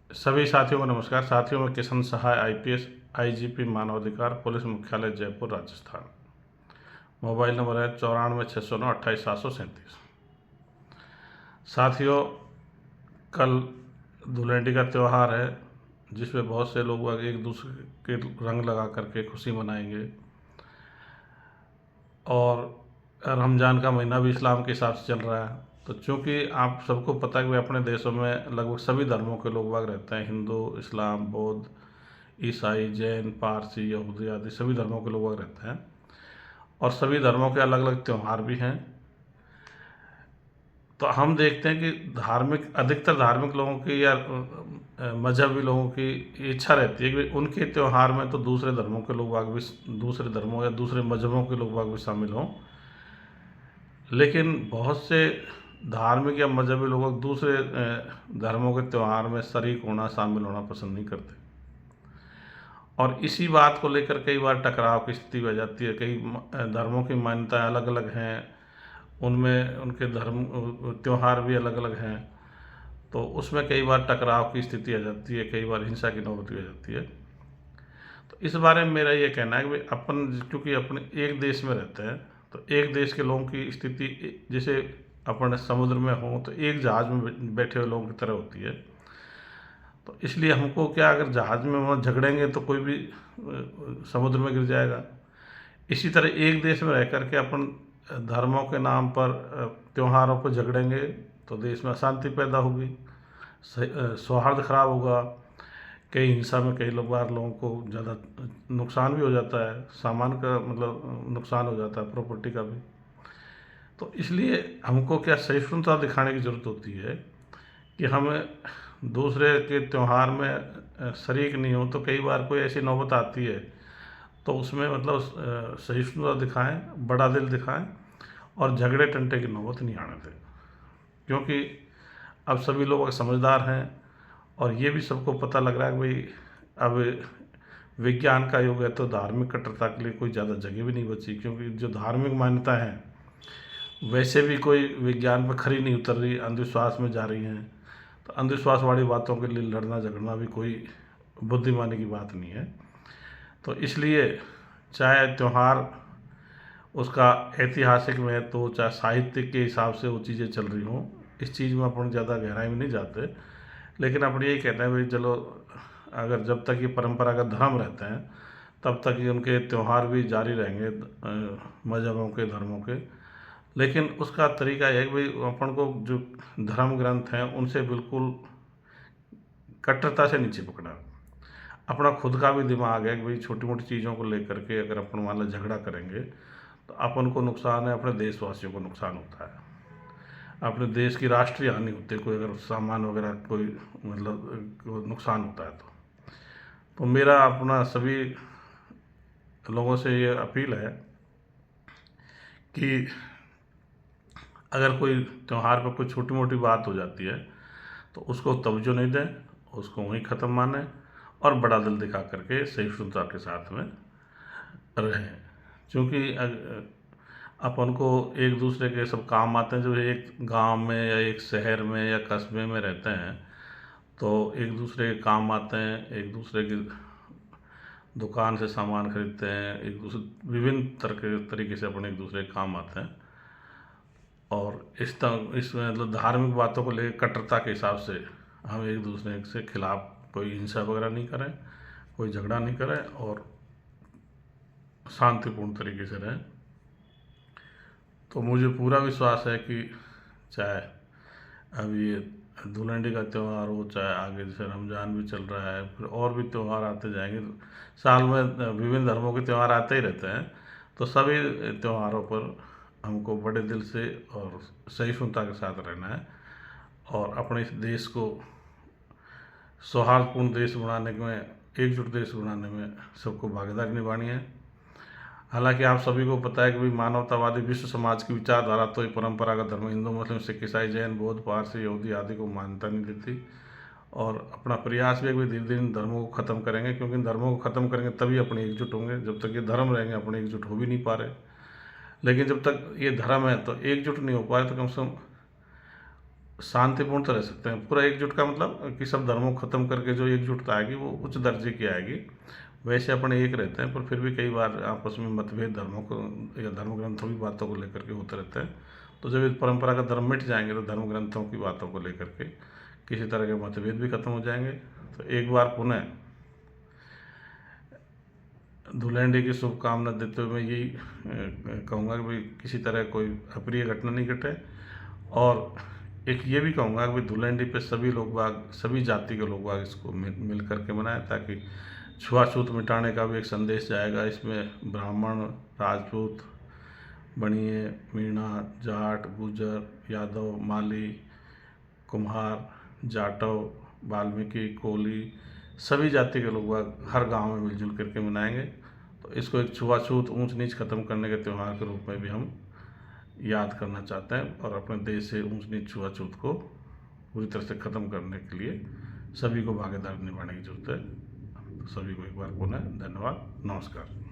सभी साथियों को नमस्कार। साथियों में किशन सहाय आईपीएस आईजीपी मानवाधिकार पुलिस मुख्यालय जयपुर राजस्थान। मोबाइल नंबर है 94 609 28 737। साथियों, कल धुलेंडी का त्यौहार है जिसमें बहुत से लोग एक दूसरे के रंग लगा करके खुशी मनाएंगे। और रमज़ान का महीना भी इस्लाम के हिसाब से चल रहा है। तो चूँकि आप सबको पता है कि अपने देशों में लगभग सभी धर्मों के लोग बाग रहते हैं, हिंदू, इस्लाम, बौद्ध, ईसाई, जैन, पारसी, यहूदी आदि सभी धर्मों के लोग बाग रहते हैं। और सभी धर्मों के अलग अलग त्यौहार भी हैं। तो हम देखते हैं कि अधिकतर धार्मिक लोगों की या मजहबी लोगों की इच्छा रहती है कि उनके त्यौहार में तो दूसरे धर्मों के लोग बाग भी, दूसरे धर्मों या दूसरे मजहबों के लोग बाग भी शामिल हों। लेकिन बहुत से धार्मिक या मजहबी लोग दूसरे धर्मों के त्यौहार में शरीक होना, शामिल होना पसंद नहीं करते। और इसी बात को लेकर कई बार टकराव की स्थिति बह जाती है। कई धर्मों की मान्यताएं अलग अलग हैं, उनमें उनके धर्म त्यौहार भी अलग अलग हैं। तो उसमें कई बार टकराव की स्थिति आ जाती है, कई बार हिंसा की नौबत भी आ जाती है। तो इस बारे में मेरा ये कहना है कि भाई अपन क्योंकि अपने एक देश में रहते हैं, तो एक देश के लोगों की स्थिति जैसे अपन समुद्र में हों तो एक जहाज़ में बैठे हुए लोगों की तरह होती है। तो इसलिए हमको क्या, अगर जहाज़ में वहाँ झगड़ेंगे तो कोई भी समुद्र में गिर जाएगा। इसी तरह एक देश में रह कर के अपन धर्मों के नाम पर त्योहारों पर झगड़ेंगे तो देश में अशांति पैदा होगी, सौहार्द खराब होगा। कई हिंसा में कई बार लोगों को ज़्यादा नुकसान भी हो जाता है, सामान का मतलब नुकसान हो जाता है, प्रॉपर्टी का भी। तो इसलिए हमको क्या सहिष्णुता दिखाने की ज़रूरत होती है कि हम दूसरे के त्यौहार में शरीक नहीं हो। तो कई बार कोई ऐसी नौबत आती है तो उसमें मतलब सहिष्णुता दिखाएं, बड़ा दिल दिखाएं और झगड़े टंटे की नौबत नहीं आने दें। क्योंकि अब सभी लोग समझदार हैं और ये भी सबको पता लग रहा है कि भाई अब विज्ञान का युग है, तो धार्मिक कट्टरता के लिए कोई ज़्यादा जगह भी नहीं बची। क्योंकि जो धार्मिक मान्यता है वैसे भी कोई विज्ञान पर खरी नहीं उतर रही, अंधविश्वास में जा रही हैं। तो अंधविश्वास वाली बातों के लिए लड़ना झगड़ना भी कोई बुद्धिमानी की बात नहीं है। तो इसलिए चाहे त्यौहार उसका ऐतिहासिक महत्व हो, चाहे साहित्य के हिसाब से वो चीज़ें चल रही हों, इस चीज़ में अपन ज़्यादा गहराई में नहीं जाते। लेकिन अपन यही कहते हैं भाई चलो, अगर जब तक ये परंपरागत धर्म रहते हैं तब तक ये उनके त्यौहार भी जारी रहेंगे मजहबों के, धर्मों के। लेकिन उसका तरीका यह है कि भाई अपन को जो धर्म ग्रंथ हैं उनसे बिल्कुल कट्टरता से नीचे पकड़ा। अपना खुद का भी दिमाग है कि भाई छोटी मोटी चीज़ों को लेकर के अगर अपन मान लो झगड़ा करेंगे तो अपन को नुकसान है, अपने देशवासियों को नुकसान होता है, अपने देश की राष्ट्रीय हानि होती है। कोई अगर सामान वगैरह कोई मतलब नुकसान होता है तो मेरा अपना सभी लोगों से ये अपील है कि अगर कोई त्यौहार पर कोई छोटी मोटी बात हो जाती है तो उसको तवज्जो नहीं दें, उसको वहीं ख़त्म मानें और बड़ा दिल दिखा करके सहिष्णुता के साथ में रहें। क्योंकि अपन को एक दूसरे के सब काम आते हैं। जो एक गांव में या एक शहर में या कस्बे में रहते हैं तो एक दूसरे के काम आते हैं, एक दूसरे की दुकान से सामान खरीदते हैं, एक दूसरे विभिन्न तरीके से अपन एक दूसरे के काम आते हैं। और इसमें मतलब धार्मिक बातों को लेकर कट्टरता के हिसाब से हम एक दूसरे से खिलाफ कोई हिंसा वगैरह नहीं करें, कोई झगड़ा नहीं करें और शांतिपूर्ण तरीके से रहें। तो मुझे पूरा विश्वास है कि चाहे अभी ये धुलंडी का त्यौहार हो, चाहे आगे जैसे रमज़ान भी चल रहा है, फिर और भी त्यौहार आते जाएंगे। साल में विभिन्न धर्मों के त्यौहार आते ही रहते हैं। तो सभी त्योहारों पर हमको बड़े दिल से और सहिष्णुता के साथ रहना है और अपने इस देश को सौहार्दपूर्ण देश बनाने में, एकजुट देश बनाने में सबको भागीदारी निभानी है। हालांकि आप सभी को पता है कि भाई मानवतावादी विश्व समाज की विचारधारा तो ये परंपरागत धर्म हिंदू, मुस्लिम, सिख, ईसाई, जैन, बौद्ध, पारसी, यहूदी आदि को मान्यता नहीं देती। और अपना प्रयास भी है कि धीरे धीरे इन धर्मों को ख़त्म करेंगे। क्योंकि इन धर्मों को ख़त्म करेंगे तभी अपने एकजुट होंगे। जब तक ये धर्म रहेंगे अपने एकजुट हो भी नहीं पा रहे। लेकिन जब तक ये धर्म है तो एकजुट नहीं हो पाए तो कम से कम शांतिपूर्ण तो रह सकते हैं। पूरा एकजुट का मतलब कि सब धर्मों को ख़त्म करके जो एकजुटता आएगी वो उच्च दर्जे की आएगी। वैसे अपन एक रहते हैं, पर फिर भी कई बार आपस में मतभेद धर्मों को या धर्म ग्रंथों की बातों को लेकर के होते रहते हैं। तो जब इस परंपरागत धर्म मिट जाएंगे तो धर्म ग्रंथों की बातों को लेकर के किसी तरह के मतभेद भी खत्म हो जाएंगे। तो एक बार पुनः धुलंडी की शुभकामना देते हुए मैं यही कहूँगा कि भाई किसी तरह कोई अप्रिय घटना नहीं घटे। और एक ये भी कहूँगा कि भाई धुलंडी पे सभी लोग बाग, सभी जाति के लोग बाग इसको मिल करके मनाएं, ताकि छुआछूत मिटाने का भी एक संदेश जाएगा। इसमें ब्राह्मण, राजपूत, बनिए, मीणा, जाट, गुर्जर, यादव, माली, कुम्हार, जाटव, वाल्मीकि, कोली, सभी जाति के लोग बाग हर गांव में मिलजुल करके मनाएंगे। तो इसको एक छुआछूत, ऊंच नीच खत्म करने के त्यौहार के रूप में भी हम याद करना चाहते हैं, और अपने देश से ऊंच नीच छुआछूत को पूरी तरह से ख़त्म करने के लिए सभी को भागीदारी निभाने की जरूरत है। तो सभी को एक बार पुनः धन्यवाद, नमस्कार।